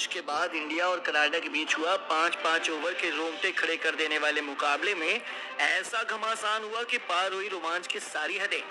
बारिश के बाद इंडिया और कनाडा के बीच हुआ 5-5 ओवर के रोंगटे खड़े कर देने वाले मुकाबले में ऐसा घमासान हुआ कि पार हुई रोमांच की सारी हदें।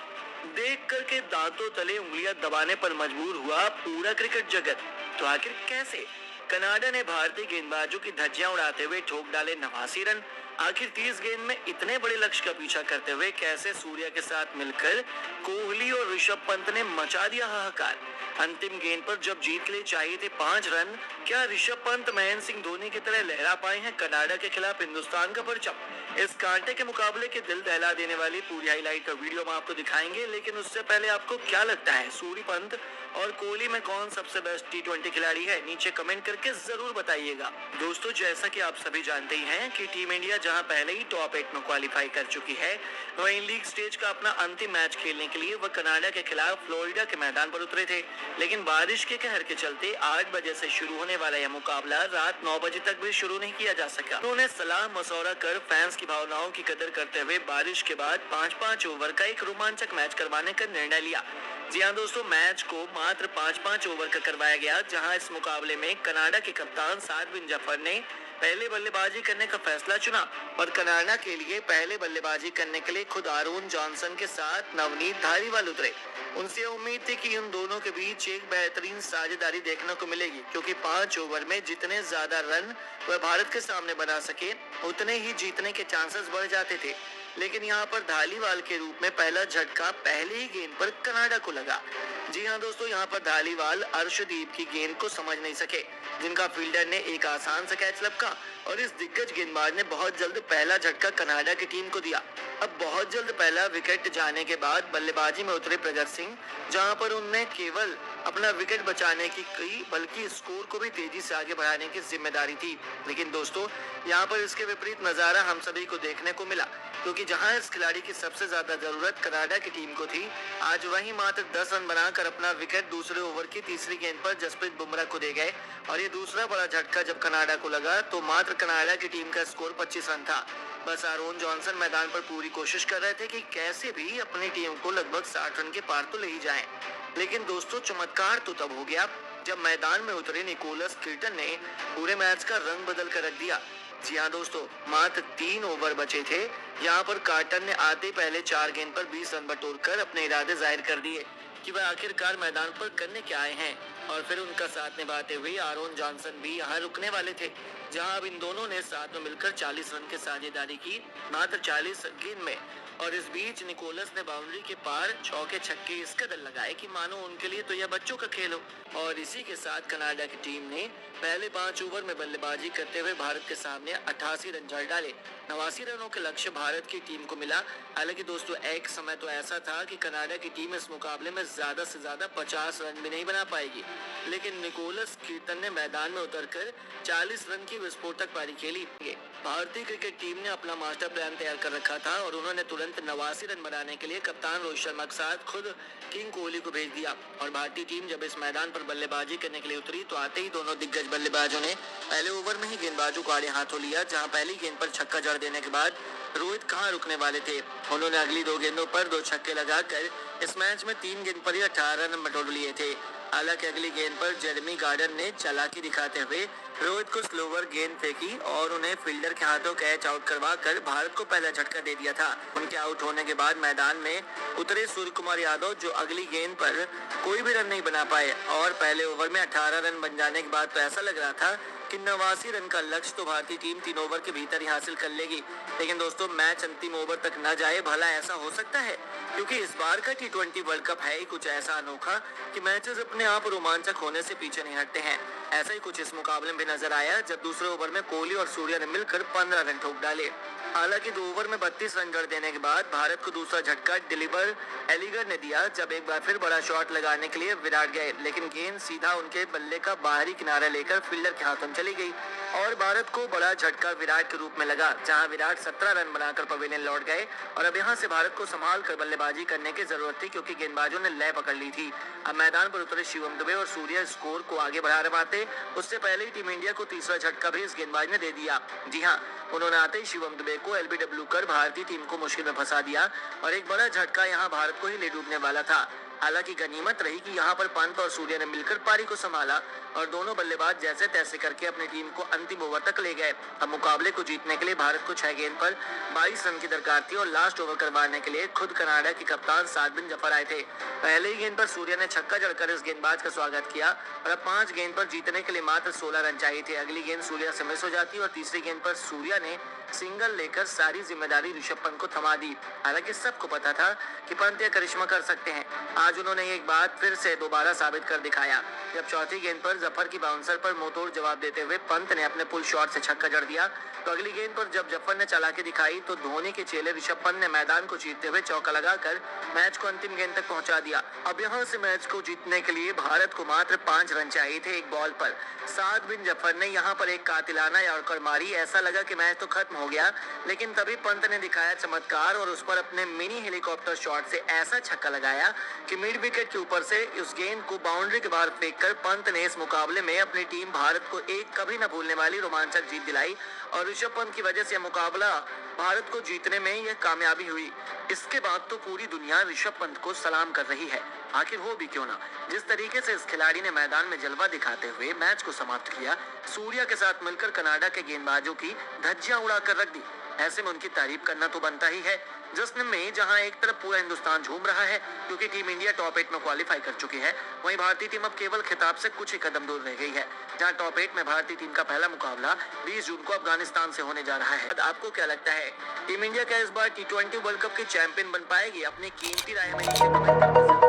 देख करके दांतों तले उंगलियां दबाने पर मजबूर हुआ पूरा क्रिकेट जगत। तो आखिर कैसे कनाडा ने भारतीय गेंदबाजों की धज्जियां उड़ाते हुए ठोक डाले 89 रन। आखिर 30 गेंद में इतने बड़े लक्ष्य का पीछा करते हुए कैसे सूर्या के साथ मिलकर कोहली और ऋषभ पंत ने मचा दिया हाहाकार। अंतिम गेंद पर जब जीत के लिए चाहिए थे 5 रन, क्या ऋषभ पंत महेंद्र सिंह धोनी की तरह लहरा पाए हैं कनाडा के खिलाफ हिंदुस्तान का परचम। इस कांटे के मुकाबले के दिल दहला देने वाली पूरी हाईलाइट का वीडियो हम आपको दिखाएंगे, लेकिन उससे पहले आपको क्या लगता है सूर्य पंत और कोहली में कौन सबसे बेस्ट टी20 खिलाड़ी है, नीचे कमेंट करके जरूर बताइएगा। दोस्तों, जैसा कि आप सभी जानते ही हैं कि टीम इंडिया जहां पहले ही टॉप 8 में क्वालिफाई कर चुकी है, वहीं लीग स्टेज का अपना अंतिम मैच खेलने के लिए वह कनाडा के खिलाफ फ्लोरिडा के मैदान पर उतरे थे। लेकिन बारिश के कहर के चलते 8 बजे से शुरू होने वाला यह मुकाबला रात 9 बजे तक भी शुरू नहीं किया जा सका। उन्होंने सलाह मशवरा कर फैंस की भावनाओं की कदर करते हुए बारिश के बाद 5-5 ओवर का एक रोमांचक मैच करवाने का निर्णय लिया। जी हाँ दोस्तों, मैच को मात्र 5-5 ओवर का करवाया गया, जहां इस मुकाबले में कनाडा के कप्तान साद बिन जफर ने पहले बल्लेबाजी करने का फैसला चुना और कनाडा के लिए पहले बल्लेबाजी करने के लिए खुद आरोन जॉनसन के साथ नवनीत धारीवाल उतरे। उनसे उम्मीद थी कि उन दोनों के बीच एक बेहतरीन साझेदारी देखने को मिलेगी, क्योंकि 5 ओवर में जितने ज्यादा रन वह भारत के सामने बना सके उतने ही जीतने के चांसेस बढ़ जाते थे। लेकिन यहाँ पर धालीवाल के रूप में पहला झटका पहले ही गेंद पर कनाडा को लगा। जी हाँ दोस्तों, यहाँ पर धालीवाल अर्शदीप की गेंद को समझ नहीं सके, जिनका फील्डर ने एक आसान सा कैच लपका और इस दिग्गज गेंदबाज ने बहुत जल्द पहला झटका कनाडा की टीम को दिया। अब बहुत जल्द पहला विकेट जाने के बाद बल्लेबाजी में उतरे प्रगत सिंह, जहां पर उनने केवल अपना विकेट बचाने की बल्कि स्कोर को भी तेजी से आगे बढ़ाने की जिम्मेदारी थी। लेकिन दोस्तों, यहाँ पर इसके विपरीत नजारा हम सभी को देखने को मिला, क्योंकि जहां इस खिलाड़ी की सबसे ज्यादा जरूरत कनाडा की टीम को थी, आज वही मात्र 10 रन बनाकर अपना विकेट दूसरे ओवर की तीसरी गेंद पर जसप्रीत बुमराह को दे गए। और ये दूसरा बड़ा झटका जब कनाडा को लगा तो मात्र कनाडा की टीम का स्कोर 25 रन था। बस आरोन जॉनसन मैदान पर पूरी कोशिश कर रहे थे कि कैसे भी अपनी टीम को लगभग 60 रन के पार तो ले ही जाएं। लेकिन दोस्तों, चमत्कार तो तब हो गया जब मैदान में उतरे निकोलस कीर्टन ने पूरे मैच का रंग बदल कर रख दिया। जी हाँ दोस्तों, मात्र 3 ओवर बचे थे, यहाँ पर कार्टर ने आते पहले 4 गेंद पर 20 रन बटोरकर अपने इरादे जाहिर कर दिए कि वह आखिरकार मैदान पर करने क्या आए हैं। और फिर उनका साथ निभाते हुए आरोन जॉनसन भी यहाँ रुकने वाले थे, जहां अब इन दोनों ने साथ में मिलकर 40 रन की साझेदारी की मात्र 40 गेंद में। और इस बीच निकोलस ने बाउंड्री के पार चौके छक्के इस कदर लगाए कि मानो उनके लिए तो यह बच्चों का खेल हो। और इसी के साथ कनाडा की टीम ने पहले 5 ओवर में बल्लेबाजी करते हुए भारत के सामने 88 रन जड़ डाले। 89 रनों के लक्ष्य भारत की टीम को मिला। हालांकि दोस्तों, एक समय तो ऐसा था कि कनाडा की टीम इस मुकाबले में ज्यादा से ज्यादा 50 रन भी नहीं बना पाएगी, लेकिन निकोलस कीर्तन ने मैदान में उतरकर 40 रन की विस्फोटक पारी खेली। भारतीय क्रिकेट टीम ने अपना मास्टर प्लान तैयार कर रखा था और उन्होंने तुरंत 89 रन बनाने के लिए कप्तान रोहित शर्मा के साथ खुद किंग कोहली को भेज दिया। और भारतीय टीम जब इस मैदान पर बल्लेबाजी करने के लिए उतरी तो आते ही दोनों दिग्गज बल्लेबाजों ने पहले ओवर में ही गेंदबाजों को आड़े हाथों लिया, जहां पहली गेंद पर छक्का जड़ देने के बाद रोहित कहां रुकने वाले थे। उन्होंने अगली 2 गेंदों पर 2 छक्के लगाकर इस मैच में 3 गेंद पर ही 18 रन बटोर लिए थे। हालांकि अगली गेंद पर जेरेमी गार्डन ने चालाकी दिखाते हुए रोहित को स्लोवर गेंद फेंकी और उन्हें फील्डर के हाथों कैच आउट करवा कर भारत को पहला झटका दे दिया था। उनके आउट होने के बाद मैदान में उतरे सूर्य कुमार यादव, जो अगली गेंद पर कोई भी रन नहीं बना पाए। और पहले ओवर में 18 रन बन जाने के बाद तो ऐसा लग रहा था कि 89 रन का लक्ष्य तो भारतीय टीम 3 ओवर के भीतर ही हासिल कर लेगी। लेकिन दोस्तों, मैच अंतिम ओवर तक न जाए, भला ऐसा हो सकता है? क्योंकि इस बार का टी20 वर्ल्ड कप है ही कुछ ऐसा अनोखा कि मैचेस अपने आप रोमांचक होने से पीछे नहीं हटते हैं। ऐसा ही कुछ इस मुकाबले में भी नजर आया, जब दूसरे ओवर में कोहली और सूर्या ने मिलकर 15 रन ठोक डाले। हालांकि 2 ओवर में 32 रन जड़ देने के बाद भारत को दूसरा झटका डिलीवर एलिगर ने दिया, जब एक बार फिर बड़ा शॉट लगाने के लिए विराट गए, लेकिन गेंद सीधा उनके बल्ले का बाहरी किनारा लेकर फील्डर के हाथों चली गई और भारत को बड़ा झटका विराट के रूप में लगा, जहां विराट 17 रन बनाकर पवेलियन लौट गए। और अब यहां से भारत को संभाल कर बल्लेबाजी करने की जरूरत थी, क्योंकि गेंदबाजों ने लय पकड़ ली थी। अब मैदान पर उतरे शिवम दुबे और सूर्या स्कोर को आगे बढ़ा रहे थे। उससे पहले ही टीम इंडिया को तीसरा झटका भी इस गेंदबाज ने दे दिया। जी हाँ, उन्होंने आते ही शिवम दुबे को एलबीडब्ल्यू कर भारतीय टीम को मुश्किल में फंसा दिया और एक बड़ा झटका यहां भारत को ही ले डूबने वाला था। हालांकि गनीमत रही कि यहाँ पर पंत और सूर्या ने मिलकर पारी को संभाला और दोनों बल्लेबाज जैसे तैसे करके अपनी टीम को अंतिम ओवर तक ले गए। अब मुकाबले को जीतने के लिए भारत को 6 गेंद पर 22 रन की दरकार थी और लास्ट ओवर करवाने के लिए खुद कनाडा के कप्तान साद बिन जफर आए थे। पहले ही गेंद पर सूर्या ने छक्का जड़कर इस गेंदबाज का स्वागत किया और अब 5 गेंद पर जीतने के लिए मात्र 16 रन चाहिए थे। अगली गेंद सूर्या से मिस हो जाती और तीसरी गेंद पर सूर्या ने सिंगल लेकर सारी जिम्मेदारी ऋषभ पंत को थमा दी। हालांकि सबको पता था कि पंत यह करिश्मा कर सकते हैं। आज उन्होंने एक बात फिर से दोबारा साबित कर दिखाया जब चौथी गेंद पर जफर की बाउंसर पर मुंहतोड़ जवाब देते हुए पंत ने अपने पुल शॉट से छक्का जड़ दिया। तो अगली गेंद पर जब जफर ने चालाकी दिखाई तो धोनी के चेले ऋषभ पंत ने मैदान को जीतते हुए चौका लगाकर मैच को अंतिम गेंद तक पहुंचा दिया। अब यहां से मैच को जीतने के लिए भारत को मात्र 5 रन चाहिए थे एक बॉल पर। साद बिन जफर ने यहां पर एक कातिलाना यॉर्कर मारी। ऐसा लगा कि मैच तो खत्म हो गया, लेकिन तभी पंत ने दिखाया चमत्कार और उस पर अपने मिनी हेलीकॉप्टर शॉट से ऐसा छक्का लगाया कि मिड विकेट के ऊपर से उस गेंद को बाउंड्री के बाहर फेंककर पंत ने इस मुकाबले में अपनी टीम भारत को एक कभी न भूलने वाली रोमांचक जीत दिलाई और ऋषभ पंत की वजह से मुकाबला भारत को जीतने में यह कामयाबी हुई। इसके बाद तो पूरी दुनिया ऋषभ पंत को सलाम कर रही है। आखिर हो भी क्यों ना, जिस तरीके से इस खिलाड़ी ने मैदान में जलवा दिखाते हुए मैच को समाप्त किया, सूर्या के साथ मिलकर कनाडा के गेंदबाजों की धज्जियां उड़ाकर रख दी। ऐसे में उनकी तारीफ करना तो बनता ही है। जश्न में जहां एक तरफ पूरा हिंदुस्तान झूम रहा है क्योंकि टीम इंडिया टॉप 8 में क्वालिफाई कर चुकी है, वहीं भारतीय टीम अब केवल खिताब से कुछ ही कदम दूर रह गई है। जहां टॉप 8 में भारतीय टीम का पहला मुकाबला 20 जून को अफगानिस्तान से होने जा रहा है। आपको क्या लगता है, टीम इंडिया क्या इस बार T20 वर्ल्ड कप की चैंपियन बन पाएगी? अपनी कीमती राय में